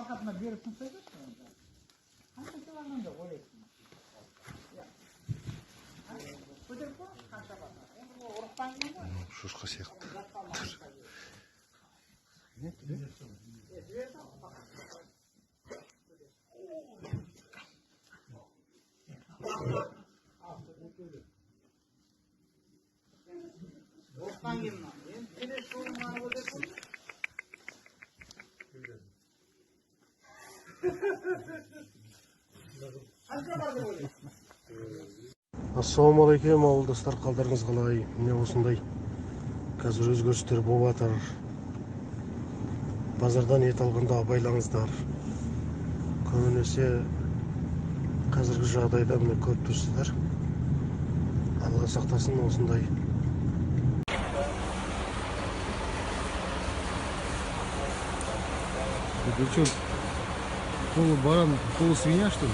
Arkasına bir kumsa geçsin. Hangi civarında da koyarsın? Şuşka сияқты. Ассалаумағалейкум ауылдастар, қалдарыңыз қалай? Міне осындай қазір өзгерістер болып жатыр. Базардан ет алғанда абайлаңыздар. Көбінесе қазіргі жағдайда міне көріп тұрсыздар. Алла сақтасын осындай. Это что, полубаран, полусвинья, что ли?